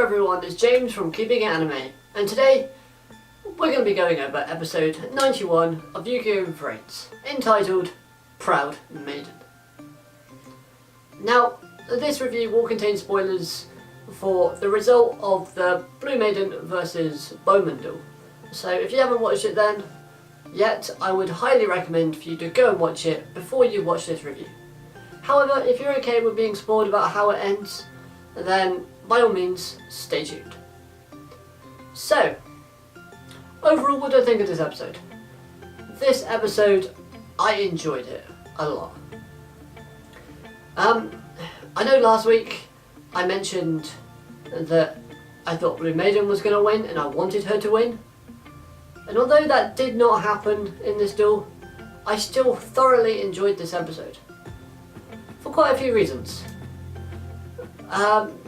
everyone, it's James from Keeping It Anime, and today we're going to be going over episode 91 of Yu-Gi-Oh! VRAINS, entitled Proud Maiden. Now, this review will contain spoilers for the result of the Blue Maiden versus Bohman duel, so if you haven't watched it then yet, I would highly recommend for you to go and watch it before you watch this review. However, if you're okay with being spoiled about how it ends, then by all means, stay tuned. So, overall, what do I think of this episode? This episode, I enjoyed it a lot. I know last week I mentioned that I thought Blue Maiden was going to win and I wanted her to win. And although that did not happen in this duel, I still thoroughly enjoyed this episode. For quite a few reasons.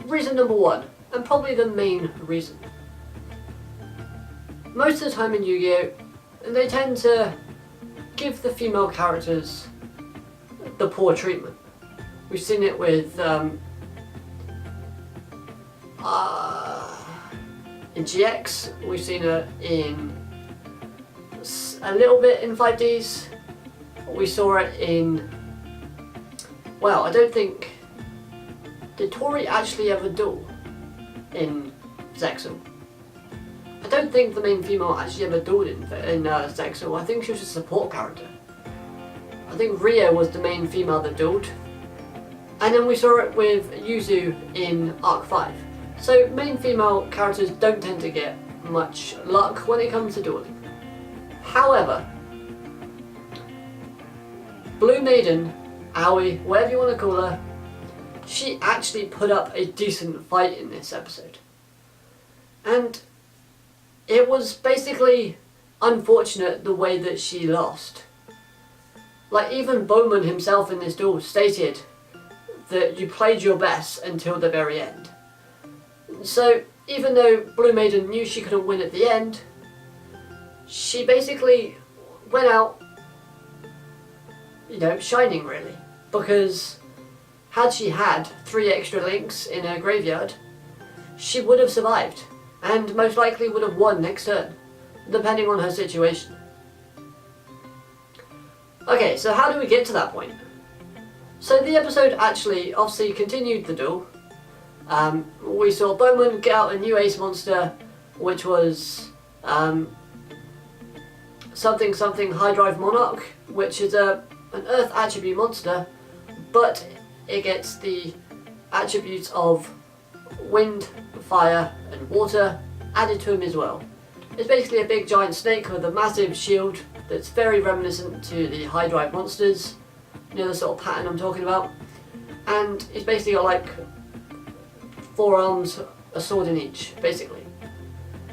Reason number one, and probably the main reason. Most of the time in Yu-Gi-Oh! They tend to give the female characters the poor treatment. We've seen it with in GX, we've seen it in a little bit in 5Ds, we saw it in, well, I don't think, did Tori actually ever duel in Zexal? I don't think the main female actually ever dueled in Zexal. I think she was a support character. I think Rio was the main female that dueled. And then we saw it with Yuzu in Arc 5. So main female characters don't tend to get much luck when it comes to dueling. However, Blue Maiden, Aoi, whatever you want to call her, she actually put up a decent fight in this episode. And it was basically unfortunate the way that she lost. Like, even Bohman himself in this duel stated that you played your best until the very end. So even though Blue Maiden knew she couldn't win at the end, she basically went out, shining really. Because had she had 3 extra links in her graveyard, she would have survived, and most likely would have won next turn, depending on her situation. Okay, so how do we get to that point? So the episode actually obviously continued the duel. We saw Bohman get out a new ace monster, which was something High Drive Monarch, which is an Earth attribute monster, but it gets the attributes of wind, fire and water added to him as well. It's basically a big giant snake with a massive shield that's very reminiscent to the High Drive monsters. You know the sort of pattern I'm talking about. And it's basically got like 4 arms, a sword in each, basically.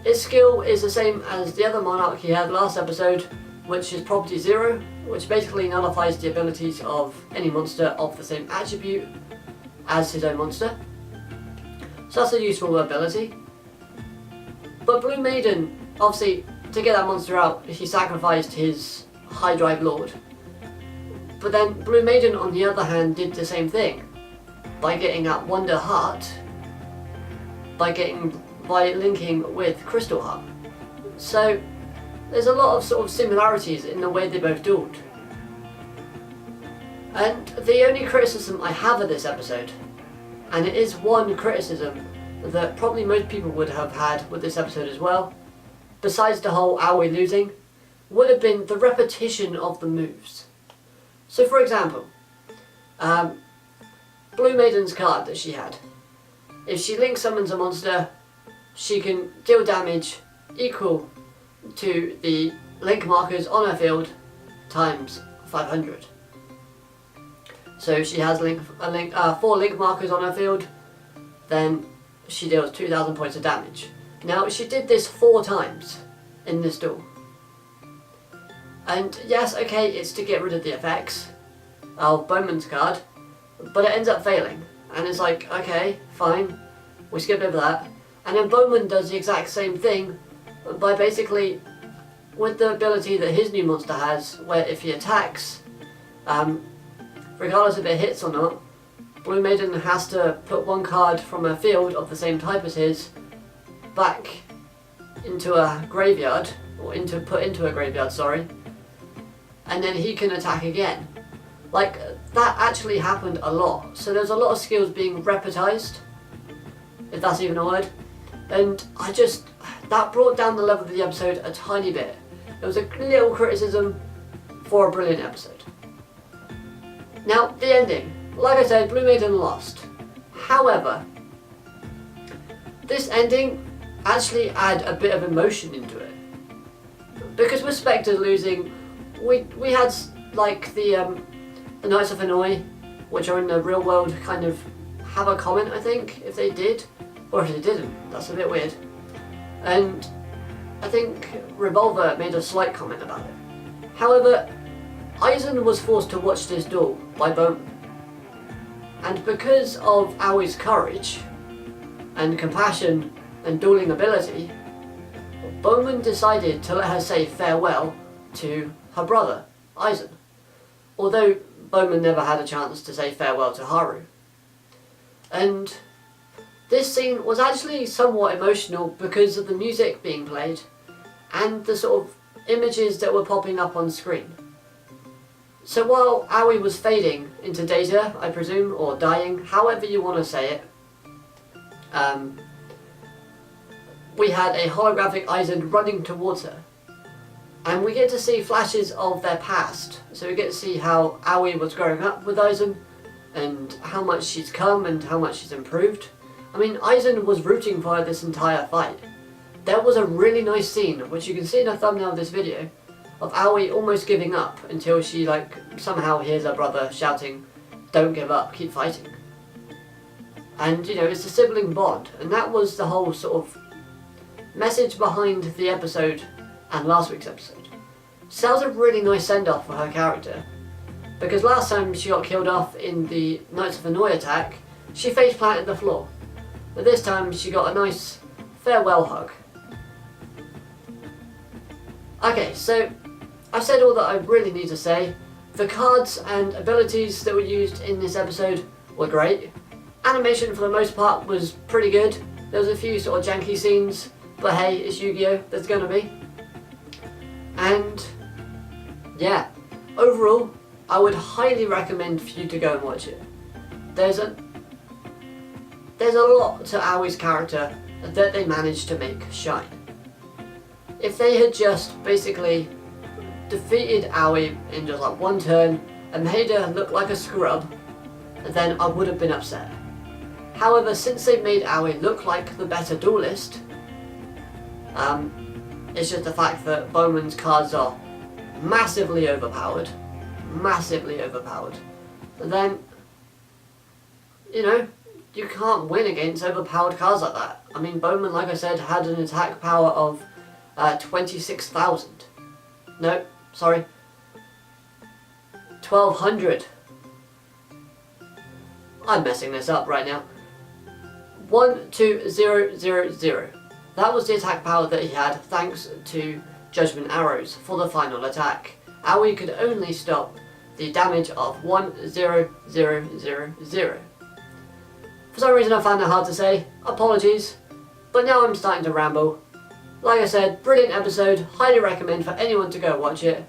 Its skill is the same as the other monarch he had last episode, which is property 0, which basically nullifies the abilities of any monster of the same attribute as his own monster. So that's a useful ability. But Blue Maiden, obviously, to get that monster out, he sacrificed his High Drive Lord. But then Blue Maiden, on the other hand, did the same thing by getting that Wonder Heart, by linking with Crystal Heart. So there's a lot of sort of similarities in the way they both dueled. And the only criticism I have of this episode, and it is one criticism that probably most people would have had with this episode as well, besides the whole Aoi losing, would have been the repetition of the moves. So for example, Blue Maiden's card that she had, if she link summons a monster, she can deal damage equal to the link markers on her field times 500. So if she has 4 link markers on her field, then she deals 2000 points of damage. Now she did this 4 times in this duel. And yes, okay, it's to get rid of the effects of Bowman's card, but it ends up failing. And it's like, okay, fine, we skip over that. And then Bohman does the exact same thing by basically, with the ability that his new monster has, where if he attacks, regardless if it hits or not, Blue Maiden has to put one card from a field of the same type as his back into a graveyard, or put into a graveyard, sorry, and then he can attack again. Like, that actually happened a lot. So there's a lot of skills being repetized, if that's even a word, and that brought down the level of the episode a tiny bit. It was a little criticism for a brilliant episode. Now, the ending. Like I said, Blue Maiden lost. However, this ending actually add a bit of emotion into it. Because with Spectre losing, we had like the Knights of Hanoi, which are in the real world, kind of have a comment, I think, if they did, or if they didn't. That's a bit weird. And I think Revolver made a slight comment about it. However, Eisen was forced to watch this duel by Bohman. And because of Aui's courage and compassion and dueling ability, Bohman decided to let her say farewell to her brother, Eisen. Although Bohman never had a chance to say farewell to Haru. And this scene was actually somewhat emotional because of the music being played and the sort of images that were popping up on screen. So while Aoi was fading into data, I presume, or dying, however you want to say it, we had a holographic Eisen running towards her. And we get to see flashes of their past. So we get to see how Aoi was growing up with Eisen, and how much she's come and how much she's improved. I mean, Eisen was rooting for her this entire fight. There was a really nice scene, which you can see in the thumbnail of this video, of Aoi almost giving up until she somehow hears her brother shouting, "Don't give up, keep fighting." And it's a sibling bond, and that was the whole sort of message behind the episode and last week's episode. So that was a really nice send-off for her character, because last time she got killed off in the Knights of Hanoi attack, she face planted the floor, but this time she got a nice farewell hug. Okay, so I've said all that I really need to say. The cards and abilities that were used in this episode were great. Animation for the most part was pretty good. There was a few sort of janky scenes, but hey, it's Yu-Gi-Oh! There's gonna be. And yeah, overall, I would highly recommend for you to go and watch it. There's a lot to Aoi's character that they managed to make shine. If they had just basically defeated Aoi in just one turn and made her look like a scrub, then I would have been upset. However, since they made Aoi look like the better duelist, it's just the fact that Bowman's cards are massively overpowered, then, you can't win against overpowered cards like that. I mean, Bohman, like I said, had an attack power of 26,000. No, sorry. 1,200. I'm messing this up right now. 12000. That was the attack power that he had thanks to Judgment Arrows for the final attack. Aoi could only stop the damage of 10000. For some reason I found it hard to say, apologies, but now I'm starting to ramble. Like I said, brilliant episode, highly recommend for anyone to go watch it.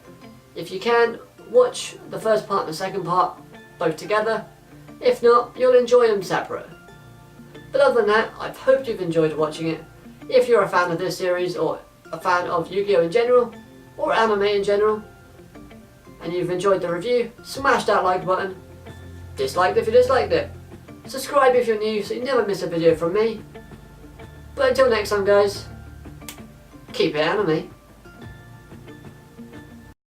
If you can, watch the first part and the second part, both together. If not, you'll enjoy them separate. But other than that, I hope you've enjoyed watching it. If you're a fan of this series, or a fan of Yu-Gi-Oh! In general, or anime in general, and you've enjoyed the review, smash that like button. Dislike if you disliked it. Subscribe if you're new so you never miss a video from me. But until next time guys, keep it anime.